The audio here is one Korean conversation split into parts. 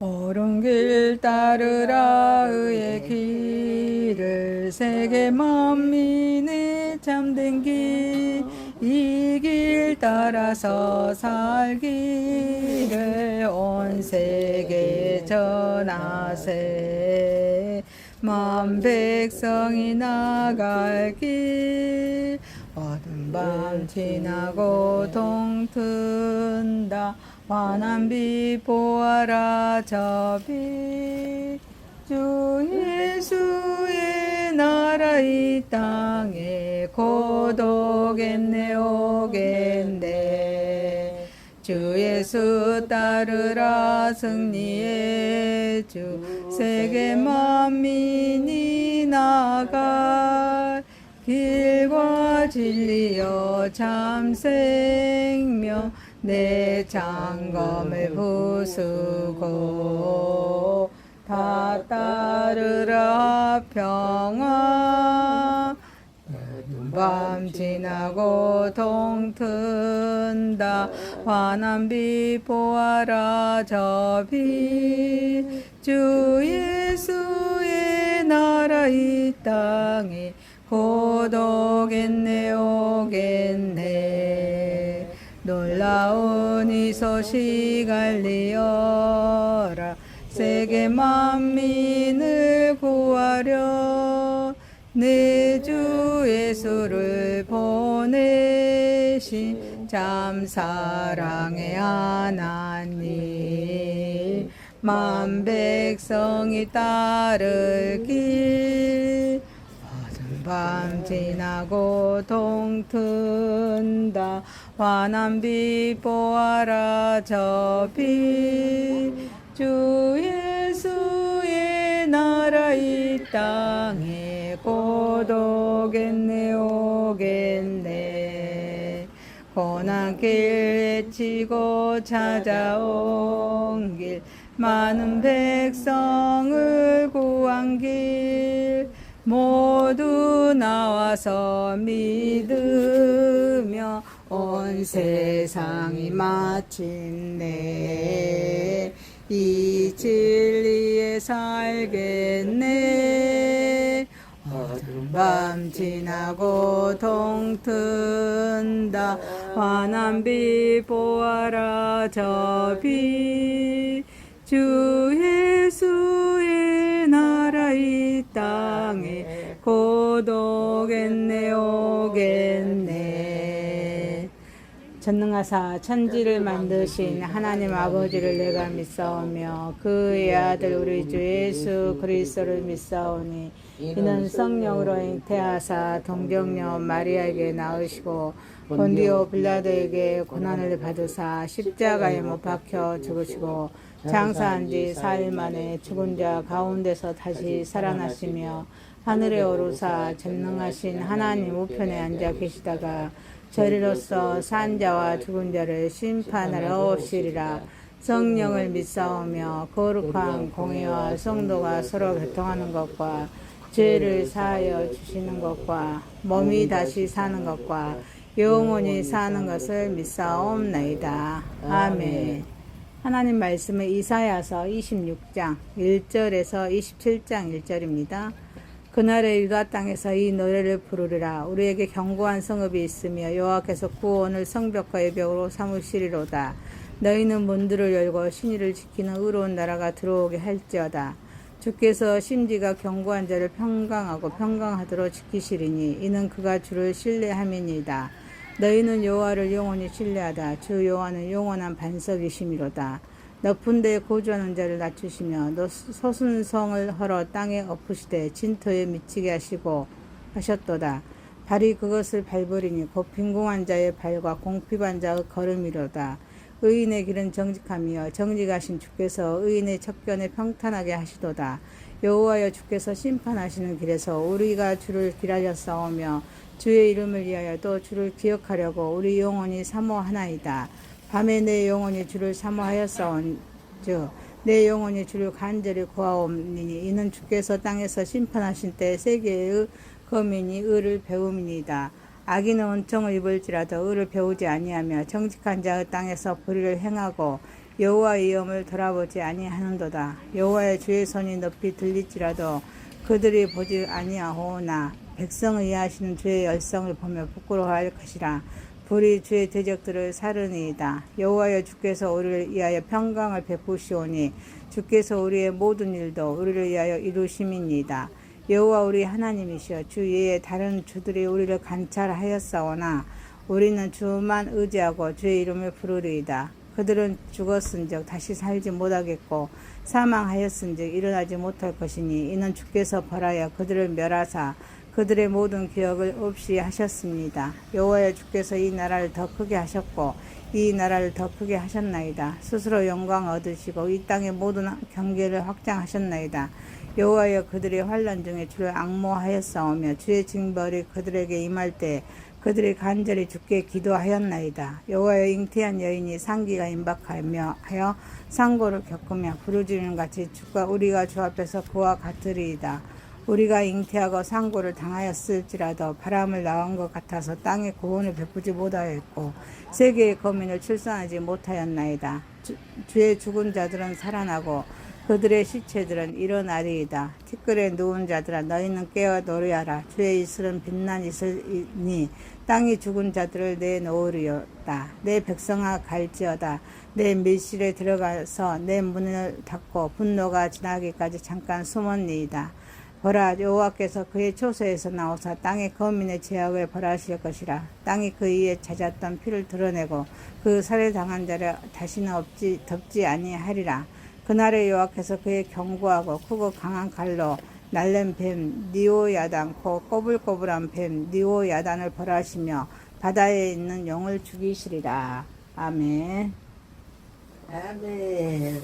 옳은 길 따르라 의의 길을 세계 만민의 참된 길 이 길 따라서 살기를 온 세계에 전하세 만 백성이 나갈 길 어두운 밤 지나고 동튼다 환한 빛 보아라 저 빛 주 예수의 나라 이 땅에 곧 오겠네 오겠네 주 예수 따르라 승리의 주 세계 만민이 나갈 길과 진리여 참 생명 내 장검을 부수고 다 따르라 평화 밤 지나고 동튼다 환한 빛 보아라 저 빛 주 예수의 나라 이 땅에 곧 오겠네 오겠네 놀라운 이 소식 알리어라 세계 만민을 구하려 내 주 예수를 보내신 참 사랑의 하나님 만 백성이 따를 길 어두운 밤 지나고 동튼다 환한 빛 보아라 저 빛 주 예수의 나라 이 땅에 곧 오겠네 오겠네 고난길 외치고 찾아온 길 많은 백성을 구한 길 모두 나와서 믿으며 온 세상이 마침내 이 진리에 살겠네 어두운 밤 지나고 동튼다 환한 빛 보아라 저 빛 주 예수의 나라 이 땅에 곧 오겠네 오겠네 전능하사 천지를 만드신 하나님 아버지를 내가 믿사오며 그의 아들 우리 주 예수 그리스도를 믿사오니 이는 성령으로 잉태하사 동정녀 마리아에게 낳으시고 본디오 빌라도에게 고난을 받으사 십자가에 못 박혀 죽으시고 장사한 지 4일 만에 죽은 자 가운데서 다시 살아나시며 하늘에 오르사 전능하신 하나님 우편에 앉아 계시다가 저리로서 산 자와 죽은 자를 심판하러 오시리라. 성령을 믿사오며 거룩한 공의와 성도가 서로 교통하는 것과 죄를 사하여 주시는 것과 몸이 다시 사는 것과 영원히 사는 것을 믿사옵나이다. 아멘. 하나님 말씀은 이사야서 26장 1절에서 27장 1절입니다. 그날에 유다 땅에서 이 노래를 부르리라. 우리에게 견고한 성읍이 있으며 여호와께서 구원을 성벽과 벽으로 삼으시리로다. 너희는 문들을 열고 신의를 지키는 의로운 나라가 들어오게 할지어다. 주께서 심지가 견고한 자를 평강하고 평강하도록 지키시리니 이는 그가 주를 신뢰함이니이다. 너희는 여호와를 영원히 신뢰하다. 주 여호와는 영원한 반석이심이로다. 높은 데에 거주하는 자를 낮추시며 소순성을 헐어 땅에 엎으시되 진토에 미치게 하시고 하셨도다. 발이 그것을 밟으리니 곧 빈궁한 자의 발과 공핍한 자의 걸음이로다. 의인의 길은 정직하며 정직하신 주께서 의인의 척견에 평탄하게 하시도다. 여호와여 주께서 심판하시는 길에서 우리가 주를 기다렸사오며 주의 이름을 위하여 또 주를 기억하려고 우리 영혼이 사모하나이다. 밤에 내 영혼이 주를 사모하였사온즉 내 영혼이 주를 간절히 구하옵니니 이는 주께서 땅에서 심판하신 때 세계의 거민이 의를 배움이니이다. 악인은 은총을 입을지라도 의를 배우지 아니하며 정직한 자의 땅에서 불의를 행하고 여호와의 위엄을 돌아보지 아니하는도다. 여호와의 주의 손이 높이 들릴지라도 그들이 보지 아니하오나 백성을 위하시는 주의 열성을 보며 부끄러워할 것이라. 불이 주의 대적들을 사르니이다. 여호와여, 주께서 우리를 위하여 평강을 베푸시오니 주께서 우리의 모든 일도 우리를 위하여 이루심이니이다. 여호와 우리 하나님이시여, 주 외에 다른 주들이 우리를 관찰하였사오나 우리는 주만 의지하고 주의 이름을 부르리이다. 그들은 죽었은즉 다시 살지 못하겠고 사망하였은즉 일어나지 못할 것이니 이는 주께서 벌하여 그들을 멸하사 그들의 모든 기억을 없이 하셨습니다. 여호와여, 주께서 이 나라를 더 크게 하셨고 이 나라를 더 크게 하셨나이다. 스스로 영광 얻으시고 이 땅의 모든 경계를 확장하셨나이다. 여호와여, 그들의 환난 중에 주를 앙모하였사오며 주의 징벌이 그들에게 임할 때 그들이 간절히 주께 기도하였나이다. 여호와여, 잉태한 여인이 상기가 임박하며 하여 상고를 겪으며 부르짖는 같이 우리가 주 앞에서 그와 같으리이다. 우리가 잉태하고 상고를 당하였을지라도 바람을 낳은 것 같아서 땅에 구원을 베푸지 못하였고 세계의 거민을 출산하지 못하였나이다. 주의 죽은 자들은 살아나고 그들의 시체들은 일어나리이다. 티끌에 누운 자들아, 너희는 깨어 노래하라. 주의 이슬은 빛난 이슬이니 땅이 죽은 자들을 내놓으리이다. 내 백성아, 갈지어다. 내 밀실에 들어가서 내 문을 닫고 분노가 지나기까지 잠깐 숨었니이다. 보라, 여호와께서 그의 초소에서 나오사 땅의 거민의 죄악을 벌하실 것이라. 땅이 그 위에 찾았던 피를 드러내고 그 살해당한 자를 다시는 덮지 아니하리라. 그날에 여호와께서 그의 견고하고 크고 강한 칼로 날랜 뱀 니오야단 코 꼬불꼬불한 뱀 니오야단을 벌하시며 바다에 있는 용을 죽이시리라. 아멘. 아멘.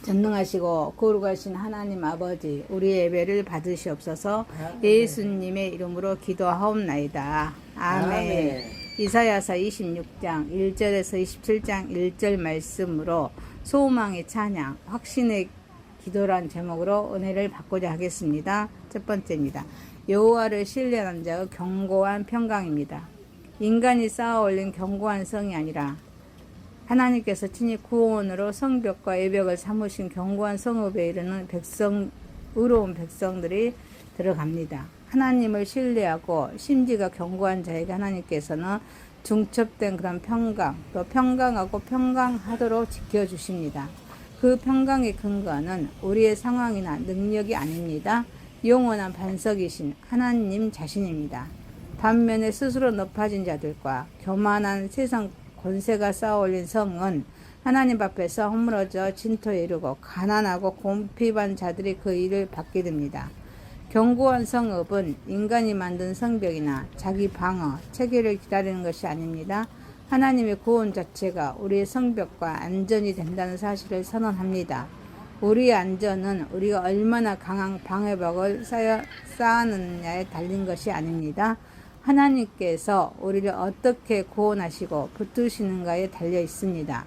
전능하시고 거룩하신 하나님 아버지, 우리의 예배를 받으시옵소서. 아멘. 예수님의 이름으로 기도하옵나이다. 아멘. 아멘. 이사야서 26장 1절에서 27장 1절 말씀으로 소망의 찬양, 확신의 기도란 제목으로 은혜를 받고자 하겠습니다. 첫 번째입니다. 여호와를 신뢰하는 자의 견고한 평강입니다. 인간이 쌓아 올린 견고한 성이 아니라 하나님께서 친히 구원으로 성벽과 예벽을 삼으신 견고한 성읍에 이르는 의로운 백성들이 들어갑니다. 하나님을 신뢰하고 심지가 견고한 자에게 하나님께서는 중첩된 그런 평강, 또 평강하고 평강하도록 지켜주십니다. 그 평강의 근거는 우리의 상황이나 능력이 아닙니다. 영원한 반석이신 하나님 자신입니다. 반면에 스스로 높아진 자들과 교만한 세상 권세가 쌓아올린 성은 하나님 앞에서 허물어져 진토에 이르고 가난하고 곰핍한 자들이 그 일을 받게 됩니다. 견고한 성읍은 인간이 만든 성벽이나 자기 방어, 체계를 기다리는 것이 아닙니다. 하나님의 구원 자체가 우리의 성벽과 안전이 된다는 사실을 선언합니다. 우리의 안전은 우리가 얼마나 강한 방어벽을 쌓았느냐에 달린 것이 아닙니다. 하나님께서 우리를 어떻게 구원하시고 붙드시는가에 달려 있습니다.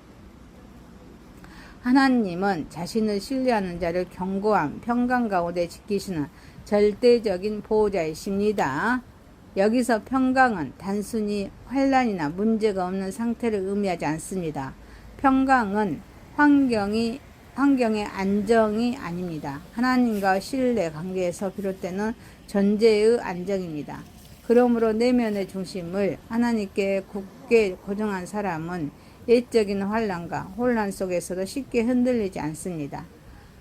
하나님은 자신을 신뢰하는 자를 견고한 평강 가운데 지키시는 절대적인 보호자이십니다. 여기서 평강은 단순히 환난이나 문제가 없는 상태를 의미하지 않습니다. 평강은 환경의 안정이 아닙니다. 하나님과 신뢰 관계에서 비롯되는 존재의 안정입니다. 그러므로 내면의 중심을 하나님께 굳게 고정한 사람은 예적인 환난과 혼란 속에서도 쉽게 흔들리지 않습니다.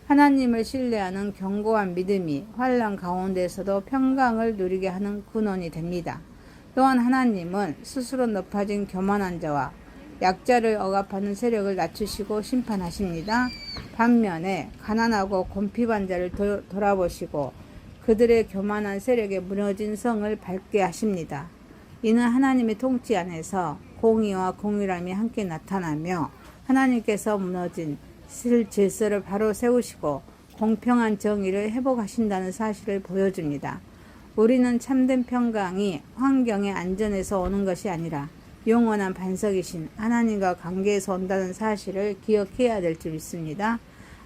하나님을 신뢰하는 견고한 믿음이 환난 가운데서도 평강을 누리게 하는 근원이 됩니다. 또한 하나님은 스스로 높아진 교만한 자와 약자를 억압하는 세력을 낮추시고 심판하십니다. 반면에 가난하고 곰핍한 자를 돌아보시고 그들의 교만한 세력에 무너진 성을 밝게 하십니다. 이는 하나님의 통치 안에서 공의와 공의람이 함께 나타나며 하나님께서 무너진 질서를 바로 세우시고 공평한 정의를 회복하신다는 사실을 보여줍니다. 우리는 참된 평강이 환경의 안전에서 오는 것이 아니라 영원한 반석이신 하나님과 관계에서 온다는 사실을 기억해야 될 줄 믿습니다.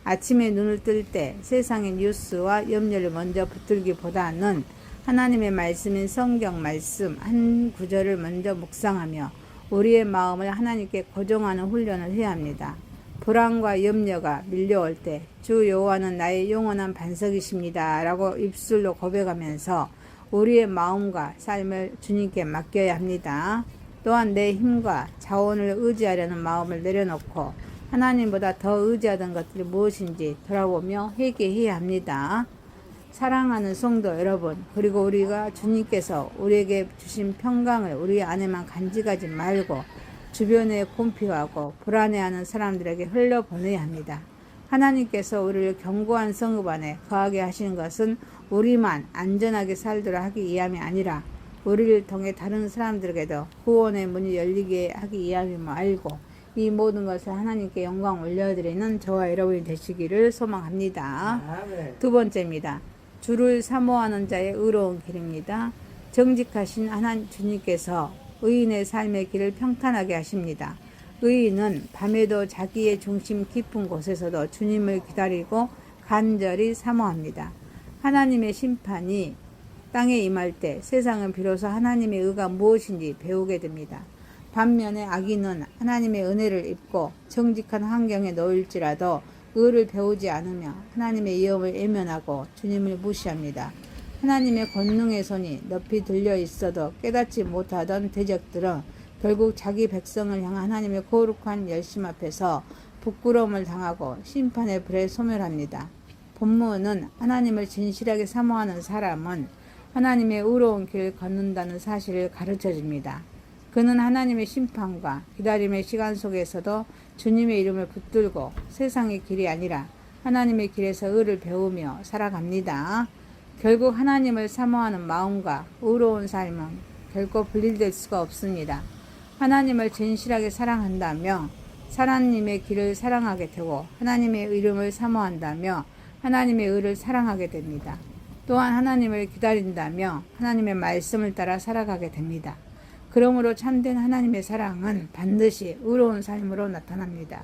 아침에 눈을 뜰 때 세상의 뉴스와 염려를 먼저 붙들기보다는 하나님의 말씀인 성경 말씀 한 구절을 먼저 묵상하며 우리의 마음을 하나님께 고정하는 훈련을 해야 합니다. 불안과 염려가 밀려올 때 주 여호와는 나의 영원한 반석이십니다 라고 입술로 고백하면서 우리의 마음과 삶을 주님께 맡겨야 합니다. 또한 내 힘과 자원을 의지하려는 마음을 내려놓고 하나님보다 더 의지하던 것들이 무엇인지 돌아보며 회개해야 합니다. 사랑하는 성도 여러분, 그리고 우리가 주님께서 우리에게 주신 평강을 우리 안에만 간직하지 말고 주변에 공피하고 불안해하는 사람들에게 흘려보내야 합니다. 하나님께서 우리를 견고한 성읍 안에 거하게 하시는 것은 우리만 안전하게 살도록 하기 위함이 아니라 우리를 통해 다른 사람들에게도 구원의 문이 열리게 하기 위함임을 알고 이 모든 것을 하나님께 영광 올려드리는 저와 여러분이 되시기를 소망합니다. 두 번째입니다. 주를 사모하는 자의 의로운 길입니다. 정직하신 하나님 주님께서 의인의 삶의 길을 평탄하게 하십니다. 의인은 밤에도 자기의 중심 깊은 곳에서도 주님을 기다리고 간절히 사모합니다. 하나님의 심판이 땅에 임할 때 세상은 비로소 하나님의 의가 무엇인지 배우게 됩니다. 반면에 악인은 하나님의 은혜를 입고 정직한 환경에 놓일지라도 의를 배우지 않으며 하나님의 위엄을 외면하고 주님을 무시합니다. 하나님의 권능의 손이 높이 들려 있어도 깨닫지 못하던 대적들은 결국 자기 백성을 향한 하나님의 거룩한 열심 앞에서 부끄러움을 당하고 심판의 불에 소멸합니다. 본문은 하나님을 진실하게 사모하는 사람은 하나님의 의로운 길을 걷는다는 사실을 가르쳐 줍니다. 그는 하나님의 심판과 기다림의 시간 속에서도 주님의 이름을 붙들고 세상의 길이 아니라 하나님의 길에서 의를 배우며 살아갑니다. 결국 하나님을 사모하는 마음과 의로운 삶은 결코 분리될 수가 없습니다. 하나님을 진실하게 사랑한다며 하나님의 길을 사랑하게 되고 하나님의 이름을 사모한다며 하나님의 의를 사랑하게 됩니다. 또한 하나님을 기다린다며 하나님의 말씀을 따라 살아가게 됩니다. 그러므로 참된 하나님의 사랑은 반드시 의로운 삶으로 나타납니다.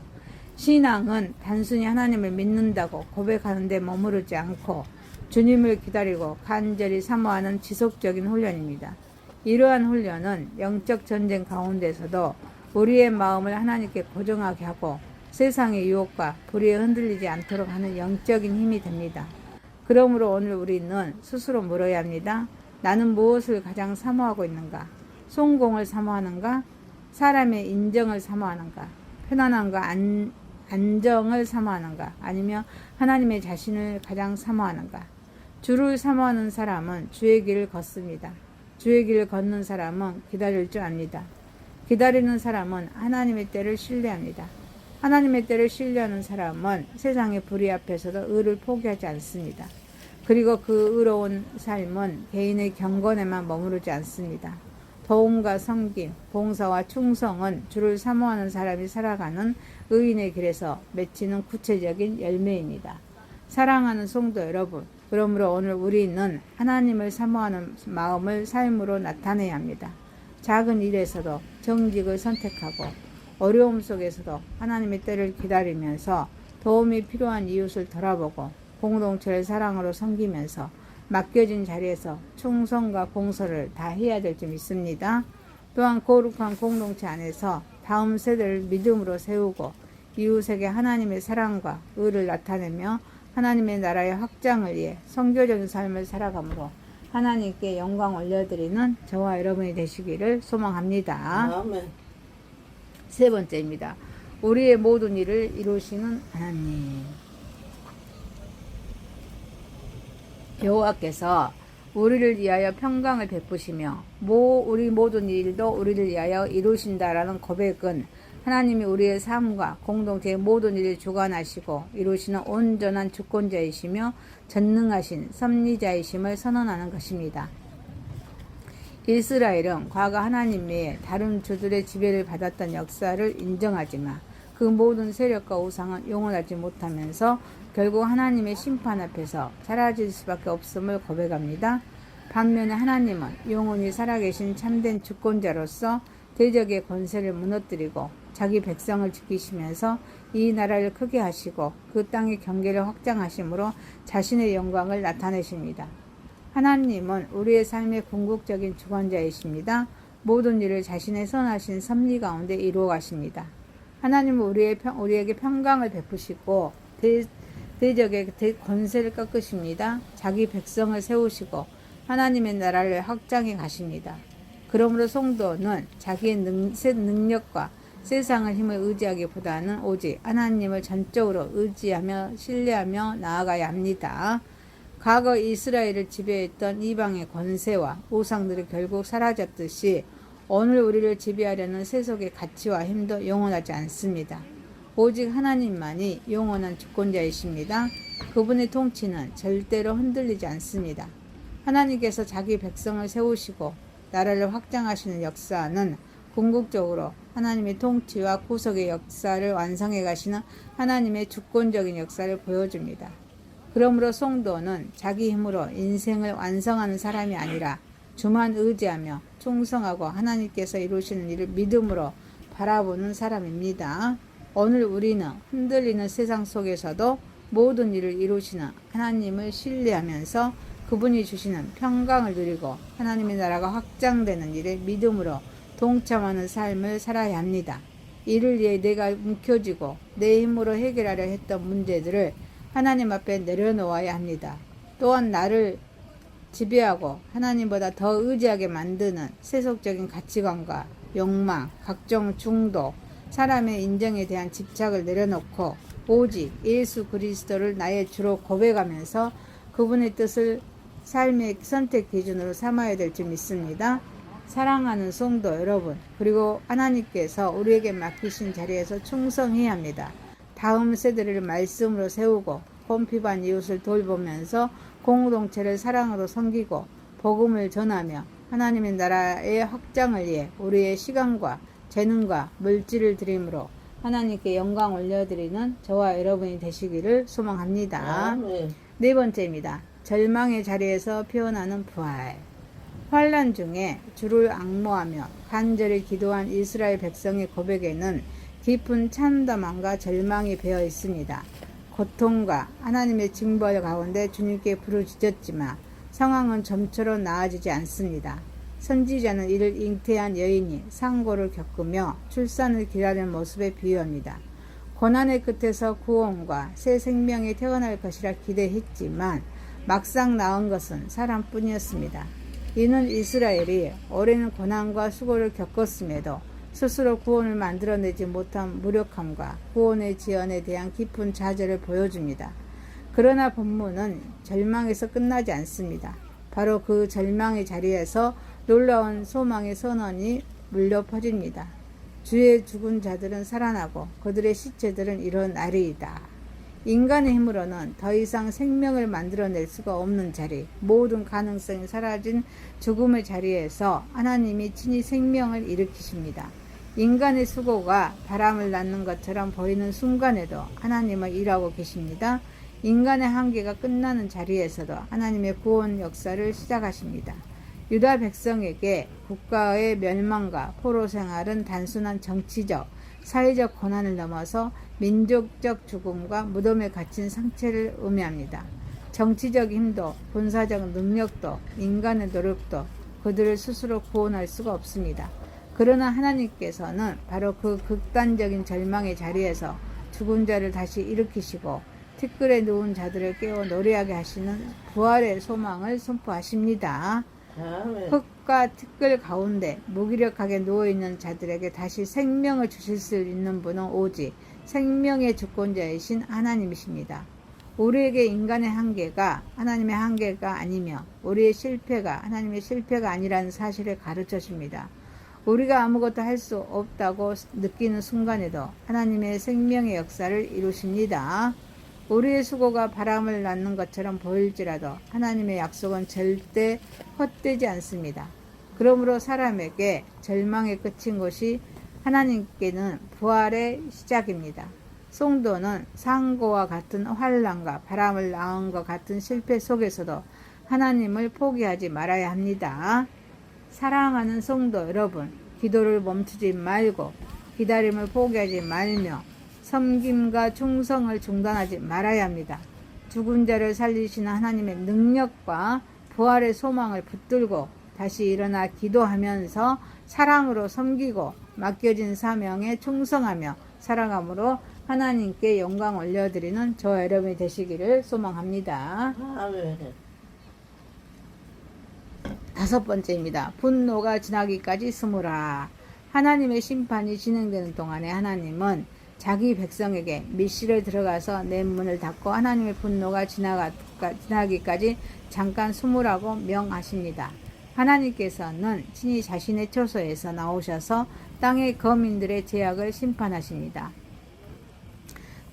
신앙은 단순히 하나님을 믿는다고 고백하는 데 머무르지 않고 주님을 기다리고 간절히 사모하는 지속적인 훈련입니다. 이러한 훈련은 영적 전쟁 가운데서도 우리의 마음을 하나님께 고정하게 하고 세상의 유혹과 불의에 흔들리지 않도록 하는 영적인 힘이 됩니다. 그러므로 오늘 우리는 스스로 물어야 합니다. 나는 무엇을 가장 사모하고 있는가? 성공을 사모하는가? 사람의 인정을 사모하는가? 편안함과 안정을 사모하는가? 아니면 하나님의 자신을 가장 사모하는가? 주를 사모하는 사람은 주의 길을 걷습니다. 주의 길을 걷는 사람은 기다릴 줄 압니다. 기다리는 사람은 하나님의 때를 신뢰합니다. 하나님의 때를 신뢰하는 사람은 세상의 불의 앞에서도 의를 포기하지 않습니다. 그리고 그 의로운 삶은 개인의 경건에만 머무르지 않습니다. 도움과 섬김, 봉사와 충성은 주를 사모하는 사람이 살아가는 의인의 길에서 맺히는 구체적인 열매입니다. 사랑하는 성도 여러분, 그러므로 오늘 우리는 하나님을 사모하는 마음을 삶으로 나타내야 합니다. 작은 일에서도 정직을 선택하고 어려움 속에서도 하나님의 때를 기다리면서 도움이 필요한 이웃을 돌아보고 공동체를 사랑으로 섬기면서 맡겨진 자리에서 충성과 봉사를 다 해야 될 줄 믿습니다. 또한 거룩한 공동체 안에서 다음 세대를 믿음으로 세우고 이웃에게 하나님의 사랑과 의를 나타내며 하나님의 나라의 확장을 위해 선교적인 삶을 살아가므로 하나님께 영광 올려드리는 저와 여러분이 되시기를 소망합니다. 아멘. 세 번째입니다. 우리의 모든 일을 이루시는 하나님. 여호와께서 우리를 위하여 평강을 베푸시며 우리 모든 일도 우리를 위하여 이루신다라는 고백은 하나님이 우리의 삶과 공동체의 모든 일을 주관하시고 이루시는 온전한 주권자이시며 전능하신 섭리자이심을 선언하는 것입니다. 이스라엘은 과거 하나님 외에 다른 주들의 지배를 받았던 역사를 인정하지만 그 모든 세력과 우상은 영원하지 못하면서 결국 하나님의 심판 앞에서 사라질 수밖에 없음을 고백합니다. 반면에 하나님은 영원히 살아계신 참된 주권자로서 대적의 권세를 무너뜨리고 자기 백성을 지키시면서 이 나라를 크게 하시고 그 땅의 경계를 확장하심으로 자신의 영광을 나타내십니다. 하나님은 우리의 삶의 궁극적인 주권자이십니다. 모든 일을 자신의 선하신 섭리 가운데 이루어 가십니다. 하나님은 우리에게 평강을 베푸시고 대적의 권세를 꺾으십니다. 자기 백성을 세우시고 하나님의 나라를 확장해 가십니다. 그러므로 성도는 자기의 능력과 세상의 힘을 의지하기보다는 오직 하나님을 전적으로 의지하며 신뢰하며 나아가야 합니다. 과거 이스라엘을 지배했던 이방의 권세와 우상들이 결국 사라졌듯이 오늘 우리를 지배하려는 세속의 가치와 힘도 영원하지 않습니다. 오직 하나님만이 영원한 주권자이십니다. 그분의 통치는 절대로 흔들리지 않습니다. 하나님께서 자기 백성을 세우시고 나라를 확장하시는 역사는 궁극적으로 하나님의 통치와 구속의 역사를 완성해 가시는 하나님의 주권적인 역사를 보여줍니다. 그러므로 성도는 자기 힘으로 인생을 완성하는 사람이 아니라 주만 의지하며 충성하고 하나님께서 이루시는 일을 믿음으로 바라보는 사람입니다. 오늘 우리는 흔들리는 세상 속에서도 모든 일을 이루시는 하나님을 신뢰하면서 그분이 주시는 평강을 누리고 하나님의 나라가 확장되는 일에 믿음으로 동참하는 삶을 살아야 합니다. 이를 위해 내가 움켜쥐고 내 힘으로 해결하려 했던 문제들을 하나님 앞에 내려놓아야 합니다. 또한 나를 지배하고 하나님보다 더 의지하게 만드는 세속적인 가치관과 욕망, 각종 중독, 사람의 인정에 대한 집착을 내려놓고 오직 예수 그리스도를 나의 주로 고백하면서 그분의 뜻을 삶의 선택 기준으로 삼아야 될 줄 믿습니다. 사랑하는 성도 여러분, 그리고 하나님께서 우리에게 맡기신 자리에서 충성해야 합니다. 다음 세대를 말씀으로 세우고 곰피반 이웃을 돌보면서 공동체를 사랑으로 섬기고 복음을 전하며 하나님의 나라의 확장을 위해 우리의 시간과 재능과 물질을 드림으로 하나님께 영광 올려드리는 저와 여러분이 되시기를 소망합니다. 네 번째입니다. 절망의 자리에서 피어나는 부활. 환난 중에 주를 앙모하며 간절히 기도한 이스라엘 백성의 고백에는 깊은 참담함과 절망이 배어 있습니다. 고통과 하나님의 징벌 가운데 주님께 부르짖었지만 상황은 점처럼 나아지지 않습니다. 선지자는 이를 잉태한 여인이 상고를 겪으며 출산을 기다리는 모습에 비유합니다. 고난의 끝에서 구원과 새 생명이 태어날 것이라 기대했지만 막상 나온 것은 사람뿐이었습니다. 이는 이스라엘이 오랜 고난과 수고를 겪었음에도 스스로 구원을 만들어내지 못한 무력함과 구원의 지연에 대한 깊은 좌절을 보여줍니다. 그러나 본문은 절망에서 끝나지 않습니다. 바로 그 절망의 자리에서 놀라운 소망의 선언이 물려 퍼집니다. 주의 죽은 자들은 살아나고 그들의 시체들은 일어나리이다. 인간의 힘으로는 더 이상 생명을 만들어낼 수가 없는 자리, 모든 가능성이 사라진 죽음의 자리에서 하나님이 친히 생명을 일으키십니다. 인간의 수고가 바람을 낳는 것처럼 보이는 순간에도 하나님은 일하고 계십니다. 인간의 한계가 끝나는 자리에서도 하나님의 구원 역사를 시작하십니다. 유다 백성에게 국가의 멸망과 포로 생활은 단순한 정치적, 사회적 고난을 넘어서 민족적 죽음과 무덤에 갇힌 상처를 의미합니다. 정치적 힘도 군사적 능력도 인간의 노력도 그들을 스스로 구원할 수가 없습니다. 그러나 하나님께서는 바로 그 극단적인 절망의 자리에서 죽은 자를 다시 일으키시고 티끌에 누운 자들을 깨워 노래하게 하시는 부활의 소망을 선포하십니다. 흙과 티끌 가운데 무기력하게 누워있는 자들에게 다시 생명을 주실 수 있는 분은 오직 생명의 주권자이신 하나님이십니다. 우리에게 인간의 한계가 하나님의 한계가 아니며 우리의 실패가 하나님의 실패가 아니라는 사실을 가르쳐 줍니다. 우리가 아무것도 할 수 없다고 느끼는 순간에도 하나님의 생명의 역사를 이루십니다. 우리의 수고가 바람을 낳는 것처럼 보일지라도 하나님의 약속은 절대 헛되지 않습니다. 그러므로 사람에게 절망의 끝인 것이 하나님께는 부활의 시작입니다. 성도는 상고와 같은 환난과 바람을 낳은 것 같은 실패 속에서도 하나님을 포기하지 말아야 합니다. 사랑하는 성도 여러분, 기도를 멈추지 말고 기다림을 포기하지 말며 섬김과 충성을 중단하지 말아야 합니다. 죽은 자를 살리시는 하나님의 능력과 부활의 소망을 붙들고 다시 일어나 기도하면서 사랑으로 섬기고 맡겨진 사명에 충성하며 살아감으로 하나님께 영광 올려드리는 저와 여러분이 되시기를 소망합니다. 아멘. 5번째입니다. 분노가 지나기까지 숨으라. 하나님의 심판이 진행되는 동안에 하나님은 자기 백성에게密室에 들어가서 내 문을 닫고 하나님의 분노가 지나기까지 잠깐 숨으라고 명하십니다. 하나님께서는 친히 자신의 처소에서 나오셔서 땅의 거민들의 죄악을 심판하십니다.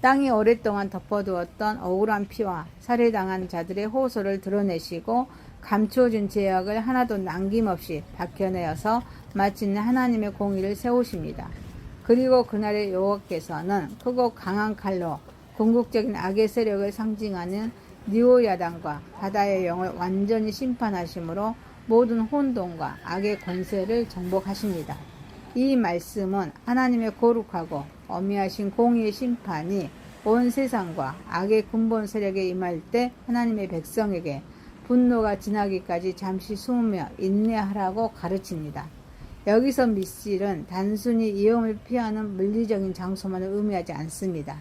땅이 오랫동안 덮어두었던 억울한 피와 살해당한 자들의 호소를 드러내시고 감추어진 죄악을 하나도 남김없이 밝혀내어서 마침내 하나님의 공의를 세우십니다. 그리고 그날의 여호와께서는 크고 강한 칼로 궁극적인 악의 세력을 상징하는 니오야단과 바다의 영을 완전히 심판하심으로 모든 혼돈과 악의 권세를 정복하십니다. 이 말씀은 하나님의 거룩하고 어미하신 공의의 심판이 온 세상과 악의 근본 세력에 임할 때 하나님의 백성에게 분노가 지나기까지 잠시 숨으며 인내하라고 가르칩니다. 여기서密室은 단순히 위험을 피하는 물리적인 장소만을 의미하지 않습니다.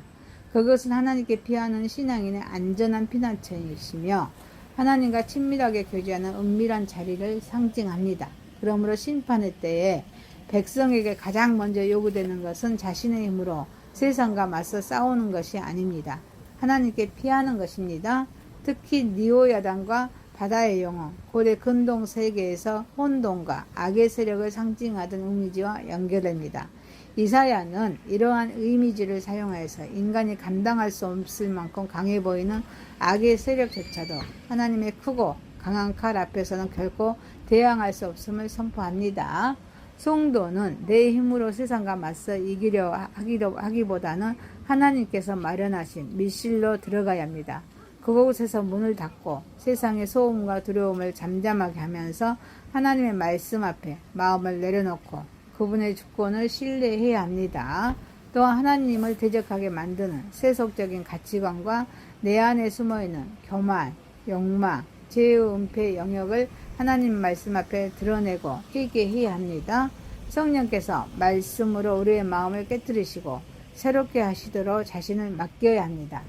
그것은 하나님께 피하는 신앙인의 안전한 피난처이시며 하나님과 친밀하게 교제하는 은밀한 자리를 상징합니다. 그러므로 심판의 때에 백성에게 가장 먼저 요구되는 것은 자신의 힘으로 세상과 맞서 싸우는 것이 아닙니다. 하나님께 피하는 것입니다. 특히 니오야단과 바다의 영혼, 고대 근동 세계에서 혼돈과 악의 세력을 상징하던 이미지와 연결됩니다. 이사야는 이러한 이미지를 사용하여서 인간이 감당할 수 없을 만큼 강해 보이는 악의 세력조차도 하나님의 크고 강한 칼 앞에서는 결코 대항할 수 없음을 선포합니다. 성도는 내 힘으로 세상과 맞서 이기려 하기보다는 하나님께서 마련하신密室로 들어가야 합니다. 그곳에서 문을 닫고 세상의 소음과 두려움을 잠잠하게 하면서 하나님의 말씀 앞에 마음을 내려놓고 그분의 주권을 신뢰해야 합니다. 또한 하나님을 대적하게 만드는 세속적인 가치관과 내 안에 숨어있는 교만, 욕망, 죄의 은폐의 영역을 하나님 말씀 앞에 드러내고 회개해야 합니다. 성령께서 말씀으로 우리의 마음을 깨뜨리시고 새롭게 하시도록 자신을 맡겨야 합니다.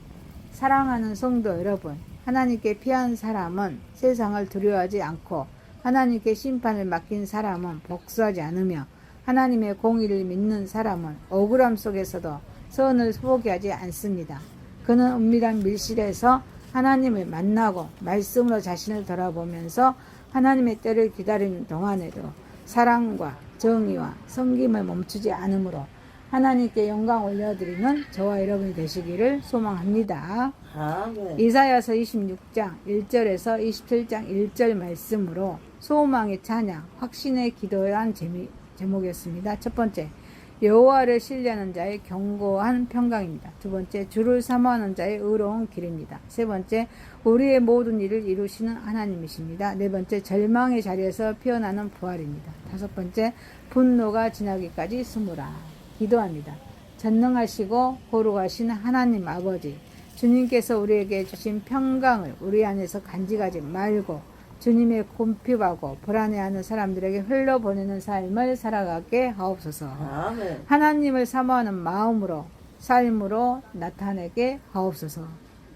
사랑하는 성도 여러분, 하나님께 피한 사람은 세상을 두려워하지 않고 하나님께 심판을 맡긴 사람은 복수하지 않으며 하나님의 공의를 믿는 사람은 억울함 속에서도 선을 포기하지 않습니다. 그는 은밀한 밀실에서 하나님을 만나고 말씀으로 자신을 돌아보면서 하나님의 때를 기다리는 동안에도 사랑과 정의와 섬김을 멈추지 않으므로 하나님께 영광 올려드리는 저와 여러분이 되시기를 소망합니다. 아멘. 이사야서 26장 1절에서 27장 1절 말씀으로 소망의 찬양, 확신의 기도란 제목이었습니다. 첫 번째, 여호와를 신뢰하는 자의 견고한 평강입니다. 두 번째, 주를 사모하는 자의 의로운 길입니다. 세 번째, 우리의 모든 일을 이루시는 하나님이십니다. 네 번째, 절망의 자리에서 피어나는 부활입니다. 다섯 번째, 분노가 지나기까지 숨으라. 기도합니다. 전능하시고 거룩하신 하나님 아버지, 주님께서 우리에게 주신 평강을 우리 안에서 간직하지 말고 주님의 곰핍하고 불안해하는 사람들에게 흘려보내는 삶을 살아가게 하옵소서. 아멘. 하나님을 사모하는 마음으로 삶으로 나타내게 하옵소서.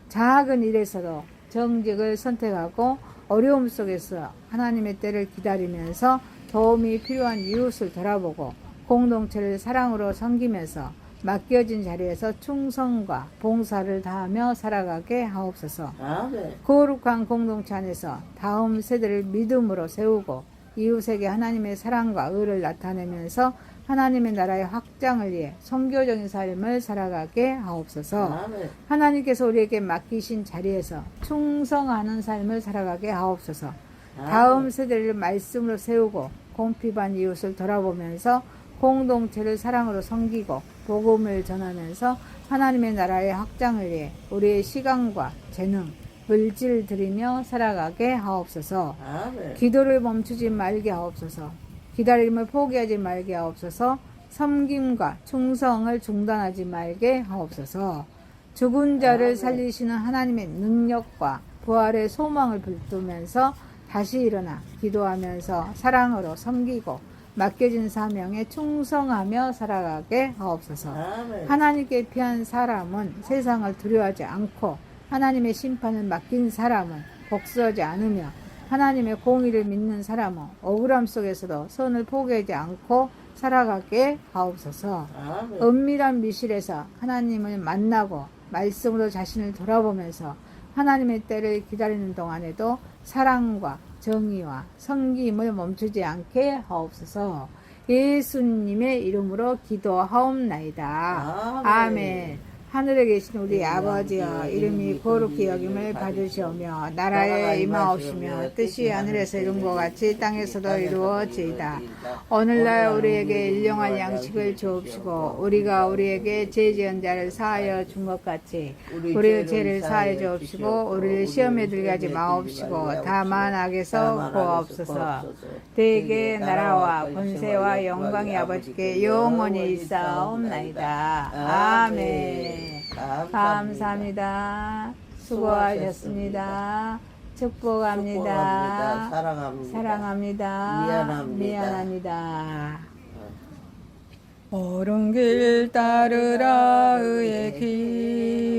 작은 일에서도 정직을 선택하고 어려움 속에서 하나님의 때를 기다리면서 도움이 필요한 이웃을 돌아보고 공동체를 사랑으로 섬기면서 맡겨진 자리에서 충성과 봉사를 다하며 살아가게 하옵소서. 아멘. 거룩한 공동체 안에서 다음 세대를 믿음으로 세우고 이웃에게 하나님의 사랑과 의를 나타내면서 하나님의 나라의 확장을 위해 선교적인 삶을 살아가게 하옵소서. 아멘. 하나님께서 우리에게 맡기신 자리에서 충성하는 삶을 살아가게 하옵소서. 다음 세대를 말씀으로 세우고 공핍한 이웃을 돌아보면서 공동체를 사랑으로 섬기고 복음을 전하면서 하나님의 나라의 확장을 위해 우리의 시간과 재능, 물질을 들이며 살아가게 하옵소서. 아멘. 기도를 멈추지 말게 하옵소서. 기다림을 포기하지 말게 하옵소서. 섬김과 충성을 중단하지 말게 하옵소서. 죽은 자를 살리시는 하나님의 능력과 부활의 소망을 불두면서 다시 일어나 기도하면서 사랑으로 섬기고 맡겨진 사명에 충성하며 살아가게 하옵소서. 아멘. 하나님께 피한 사람은 세상을 두려워하지 않고 하나님의 심판을 맡긴 사람은 복수하지 않으며 하나님의 공의를 믿는 사람은 억울함 속에서도 선을 포기하지 않고 살아가게 하옵소서. 아멘. 은밀한 미실에서 하나님을 만나고 말씀으로 자신을 돌아보면서 하나님의 때를 기다리는 동안에도 사랑과 정의와 섬김을 멈추지 않게 하옵소서. 예수님의 이름으로 기도하옵나이다. 아멘. 하늘에 계신 우리 아버지여, 이름이 거룩히 여김을 받으시오며 나라에 임하옵시며 뜻이 하늘에서 이룬 것 같이 땅에서도 이루어지이다. 오늘날 우리에게 일용할 양식을 주옵시고 우리가 우리에게 죄 지은 자를 사하여 준 것 같이 우리의 죄를 사하여 주옵시고 우리를 시험에 들게 하지 마옵시고 다만 악에서 구하옵소서. 대개 나라와 권세와 영광이 아버지께 영원히 있사옵나이다. 아멘. 감사합니다. 수고하셨습니다. 축복합니다. 사랑합니다. 미안합니다. 옳은 길 따르라 의의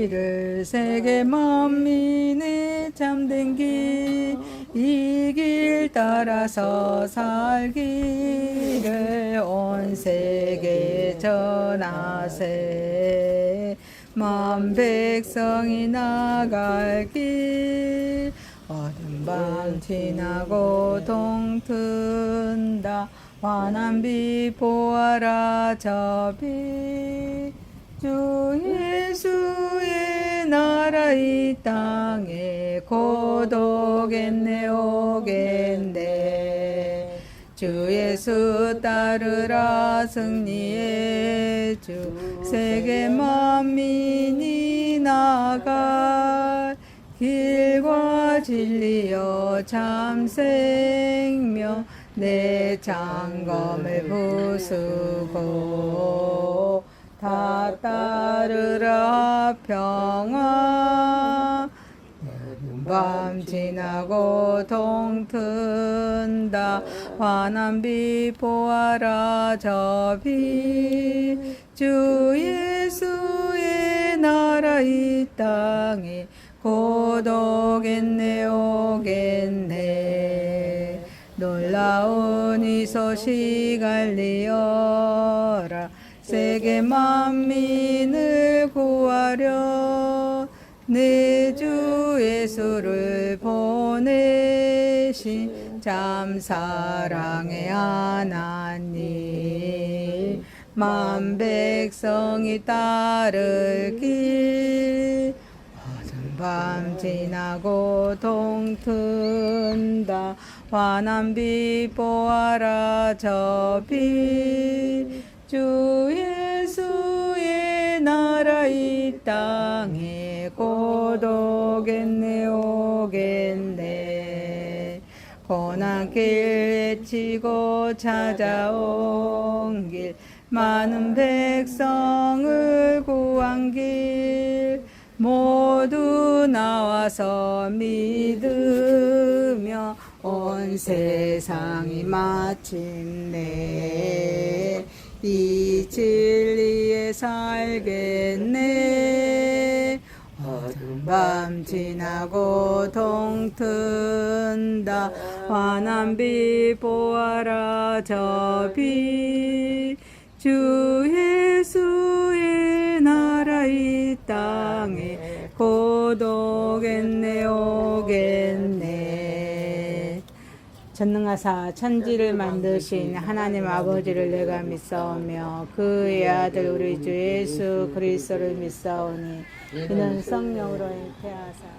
길을 세계 만민의 참된 길 이 길 따라서 살기를 온 세계 전하세. 만 백성이 나갈 길 어둠 밤 지나고 동튼다. 환한 빛 보아라 저 빛. 주 예수의 나라 이 땅에 곧 오겠네 오겠네. 주 예수 따르라 승리의 주. 세계 만민이 나갈 길과 진리여 참 생명. 내 장검을 부수고 다 따르라 평화. 밤 지나고 동튼다. 환한 빛 보아라 저 빛. 주 예수의 나라 이 땅에 곧 오겠네 오겠네. 놀라운 이 소식 알리어라. 세계 만민을 구하려 내 주 예수를 보내신 참 사랑의 하나님. 만 백성이 따를 길 어두운 밤 지나고 동튼다. 환한 빛 보아라 저 빛. 주 예수의 나라 이 땅에 곧 오겠네 오겠네. 고난길 외치고 찾아온 길 많은 백성을 구한 길 모두 나와서 믿으며 온 세상이 마침내 이 진리에 살겠네. 어두운 밤 지나고 동튼다. 환한 빛 보아라 저 빛. 주 예수의 나라 이 땅에 곧 오겠네 오겠네. 전능하사 천지를 만드신 하나님 아버지를 내가 믿사오며 그의 아들 우리 주 예수 그리스도를 믿사오니 이는 성령으로 잉태하사